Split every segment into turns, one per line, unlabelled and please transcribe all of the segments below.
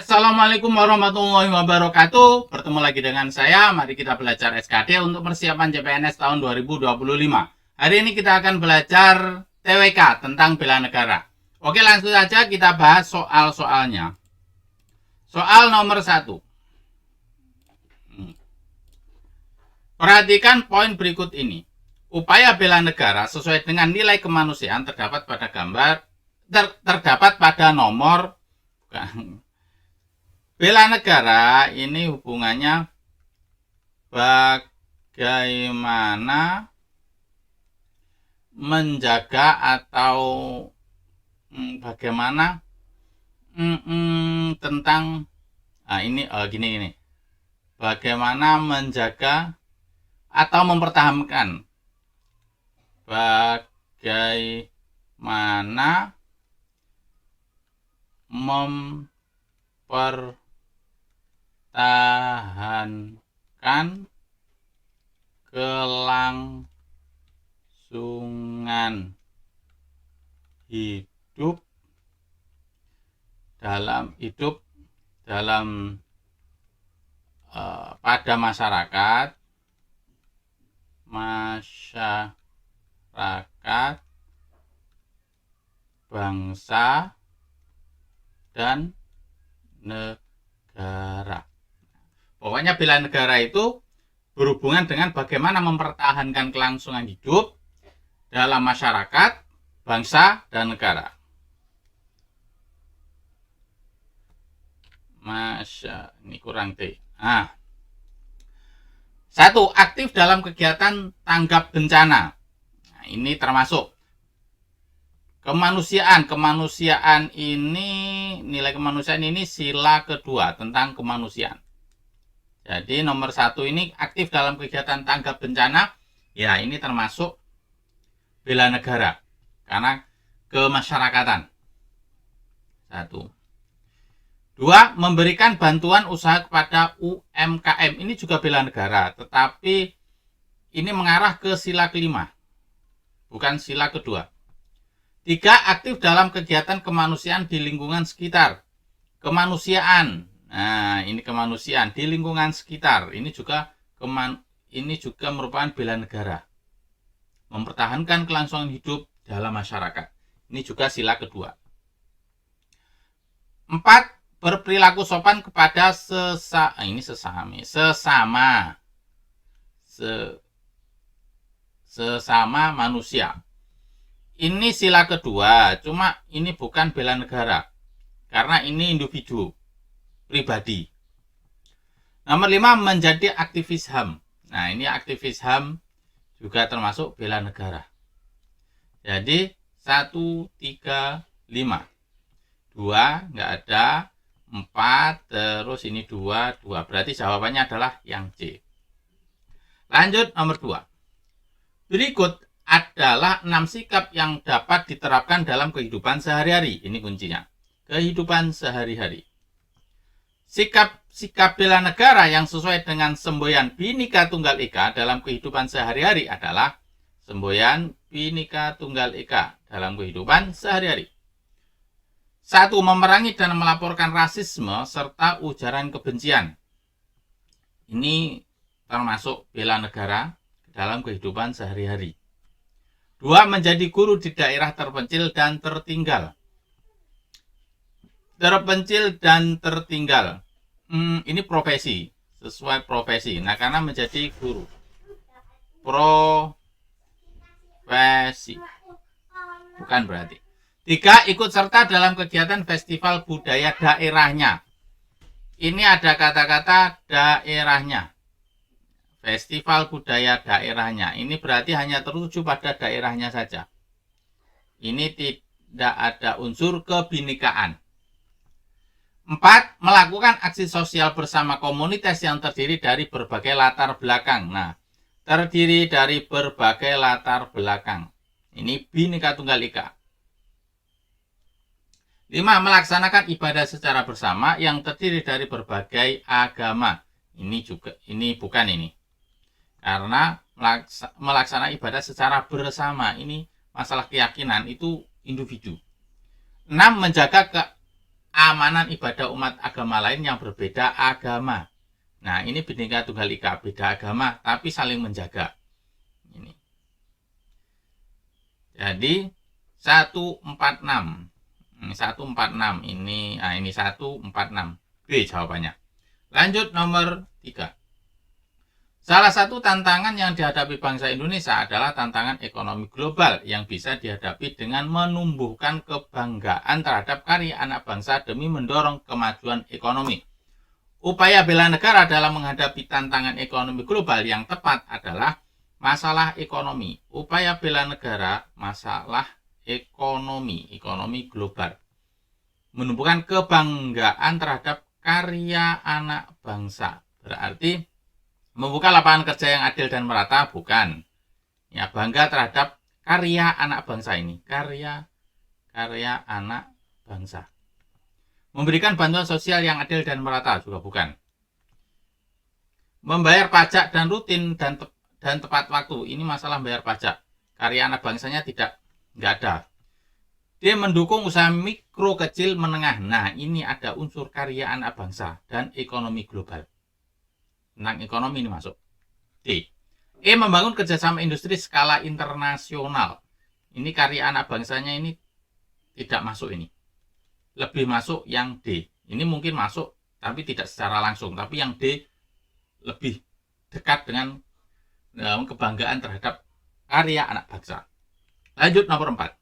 Assalamualaikum warahmatullahi wabarakatuh. Bertemu lagi dengan saya. Mari kita belajar SKD untuk persiapan CPNS tahun 2025. Hari ini kita akan belajar TWK tentang bela negara. Oke, langsung saja kita bahas soal-soalnya. Soal nomor 1. Perhatikan poin berikut ini. Upaya bela negara sesuai dengan nilai kemanusiaan terdapat pada nomor bela negara ini hubungannya bagaimana menjaga atau bagaimana tentang gini bagaimana menjaga atau mempertahankan bagaimana mempertahankan kelangsungan hidup pada masyarakat bangsa dan negara. Pokoknya bela negara itu berhubungan dengan bagaimana mempertahankan kelangsungan hidup dalam masyarakat, bangsa, dan negara. Ini kurang T. 1. Aktif dalam kegiatan tanggap bencana. Nah, ini termasuk kemanusiaan ini, nilai kemanusiaan ini sila kedua tentang kemanusiaan. Jadi nomor 1 ini aktif dalam kegiatan tanggap bencana. Ya, ini termasuk bela negara karena kemasyarakatan. 1. 2. Memberikan bantuan usaha kepada UMKM. Ini juga bela negara, tetapi ini mengarah ke sila kelima, bukan sila kedua. 3. Aktif dalam kegiatan kemanusiaan di lingkungan sekitar. Kemanusiaan. Nah, ini kemanusiaan di lingkungan sekitar. Ini juga merupakan bela negara. Mempertahankan kelangsungan hidup dalam masyarakat. Ini juga sila kedua. 4. Berperilaku sopan kepada sesama manusia. Ini sila kedua, cuma ini bukan bela negara karena ini individu pribadi. Nomor 5, menjadi aktivis HAM. Nah, ini aktivis HAM juga termasuk bela negara. Jadi 1, 3, 5. 2 enggak ada, 4 terus ini 2. Berarti jawabannya adalah yang C. Lanjut nomor 2. Berikut adalah 6 sikap yang dapat diterapkan dalam kehidupan sehari-hari. Ini kuncinya. Kehidupan sehari-hari. Sikap bela negara yang sesuai dengan semboyan Bhinneka Tunggal Ika dalam kehidupan sehari-hari adalah semboyan Bhinneka Tunggal Ika dalam kehidupan sehari-hari. 1. Memerangi dan melaporkan rasisme serta ujaran kebencian. Ini termasuk bela negara dalam kehidupan sehari-hari. 2. Menjadi guru di daerah terpencil dan tertinggal. Ini profesi, sesuai profesi. Nah, karena menjadi guru. Profesi. Bukan berarti. 3. Ikut serta dalam kegiatan festival budaya daerahnya. Ini ada kata-kata daerahnya. Festival budaya daerahnya. Ini berarti hanya tertuju pada daerahnya saja. Ini tidak ada unsur kebhinekaan. 4. Melakukan aksi sosial bersama komunitas yang terdiri dari berbagai latar belakang. Nah, terdiri dari berbagai latar belakang. Ini Bhinneka Tunggal Ika. 5. Melaksanakan ibadah secara bersama yang terdiri dari berbagai agama. Ini bukan ini. Karena melaksanakan ibadah secara bersama, ini masalah keyakinan, itu individu. 6. Menjaga keamanan ibadah umat agama lain yang berbeda agama. Nah, ini Bhinneka Tunggal Ika, beda agama tapi saling menjaga. Ini. Jadi 146. 146 ini, ini 146. B jawabannya. Lanjut nomor 3. Salah satu tantangan yang dihadapi bangsa Indonesia adalah tantangan ekonomi global yang bisa dihadapi dengan menumbuhkan kebanggaan terhadap karya anak bangsa demi mendorong kemajuan ekonomi. Upaya bela negara dalam menghadapi tantangan ekonomi global yang tepat adalah masalah ekonomi. Upaya bela negara, masalah ekonomi global. Menumbuhkan kebanggaan terhadap karya anak bangsa. Berarti membuka lapangan kerja yang adil dan merata, bukan. Ya, bangga terhadap karya anak bangsa ini. Karya anak bangsa. Memberikan bantuan sosial yang adil dan merata, juga bukan. Membayar pajak dan rutin dan tepat waktu. Ini masalah bayar pajak. Karya anak bangsanya nggak ada. Dia mendukung usaha mikro, kecil, menengah. Nah, ini ada unsur karya anak bangsa dan ekonomi global. Tentang ekonomi ini masuk. D. Membangun kerjasama industri skala internasional. Ini karya anak bangsanya ini tidak masuk ini. Lebih masuk yang D. Ini mungkin masuk, tapi tidak secara langsung. Tapi yang D lebih dekat dengan kebanggaan terhadap karya anak bangsa. Lanjut nomor 4.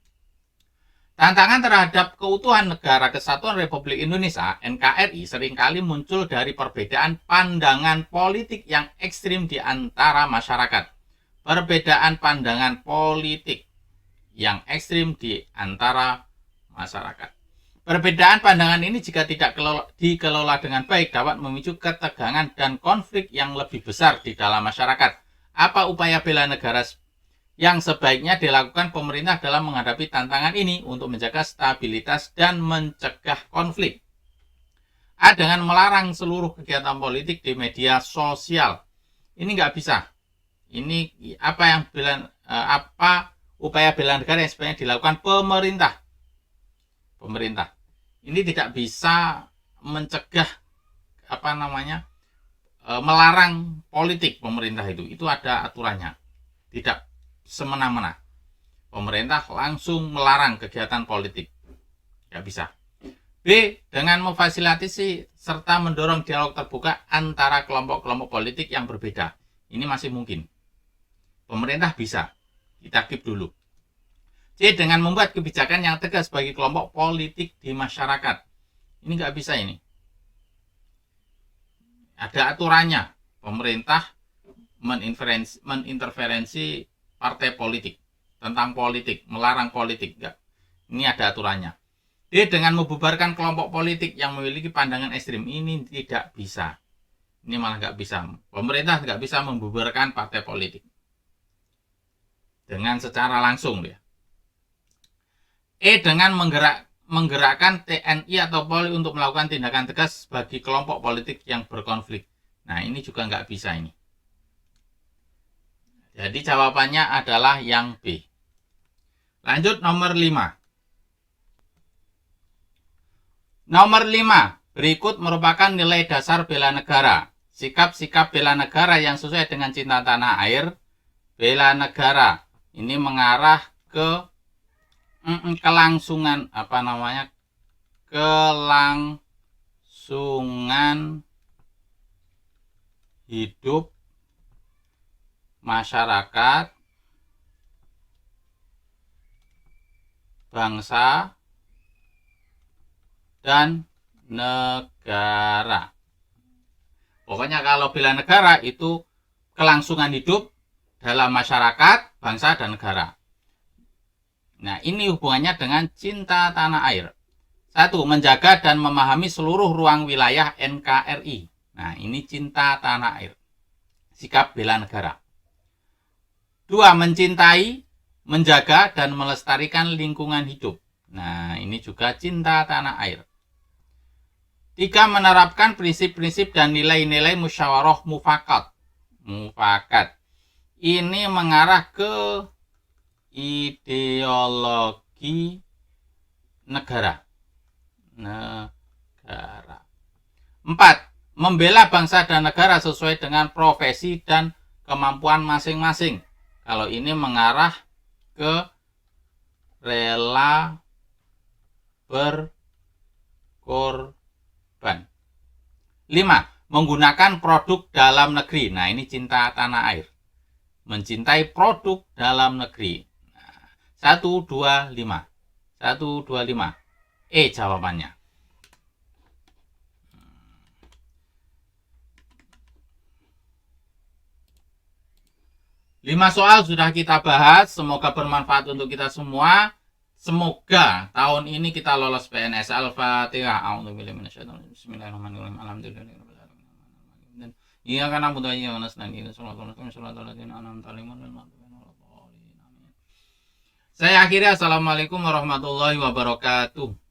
Tantangan terhadap keutuhan Negara Kesatuan Republik Indonesia (NKRI) seringkali muncul dari perbedaan pandangan politik yang ekstrim di antara masyarakat. Perbedaan pandangan politik yang ekstrim di antara masyarakat. Perbedaan pandangan ini jika tidak dikelola dengan baik dapat memicu ketegangan dan konflik yang lebih besar di dalam masyarakat. Apa upaya bela negara yang sebaiknya dilakukan pemerintah dalam menghadapi tantangan ini untuk menjaga stabilitas dan mencegah konflik? A. Dengan melarang seluruh kegiatan politik di media sosial. Ini nggak bisa. Ini apa upaya bela negara yang sebaiknya dilakukan pemerintah. Ini tidak bisa mencegah melarang politik pemerintah itu ada aturannya. Tidak semena-mena. Pemerintah langsung melarang kegiatan politik. Nggak bisa. B. Dengan memfasilitasi serta mendorong dialog terbuka antara kelompok-kelompok politik yang berbeda. Ini masih mungkin. Pemerintah bisa. Kita keep dulu. C. Dengan membuat kebijakan yang tegas bagi kelompok politik di masyarakat. Ini nggak bisa ini. Ada aturannya. Pemerintah menginterferensi partai politik, tentang politik, melarang politik. Enggak. Ini ada aturannya. D. Dengan membubarkan kelompok politik yang memiliki pandangan ekstrim. Ini tidak bisa. Ini malah nggak bisa. Pemerintah nggak bisa membubarkan partai politik dengan secara langsung. Ya. E. Dengan menggerakkan TNI atau Polri untuk melakukan tindakan tegas bagi kelompok politik yang berkonflik. Nah, ini juga nggak bisa ini. Jadi jawabannya adalah yang B. Lanjut nomor 5. Nomor 5. Berikut merupakan nilai dasar bela negara. Sikap-sikap bela negara yang sesuai dengan cinta tanah air. Bela negara. Ini mengarah ke kelangsungan kelangsungan hidup masyarakat, bangsa, dan negara. Pokoknya kalau bela negara itu kelangsungan hidup dalam masyarakat, bangsa, dan negara. Nah, ini hubungannya dengan cinta tanah air. 1. Menjaga dan memahami seluruh ruang wilayah NKRI. Nah, ini cinta tanah air. Sikap bela negara. 2. Mencintai, menjaga, dan melestarikan lingkungan hidup. Nah, ini juga cinta tanah air. 3. Menerapkan prinsip-prinsip dan nilai-nilai musyawarah mufakat. Ini mengarah ke ideologi negara. negara. 4. Membela bangsa dan negara sesuai dengan profesi dan kemampuan masing-masing. Kalau ini mengarah ke rela berkorban. 5. Menggunakan produk dalam negeri. Nah, ini cinta tanah air. Mencintai produk dalam negeri. 1, 2, 5. 1, 2, 5. Jawabannya. 5 soal sudah kita bahas. Semoga bermanfaat untuk kita semua. Semoga tahun ini kita lolos PNS. Al-Fatihah. Bismillahirrahmanirrahim. Alhamdulillah. Iya kan aku tanya saya akhiri. Assalamualaikum warahmatullahi wabarakatuh.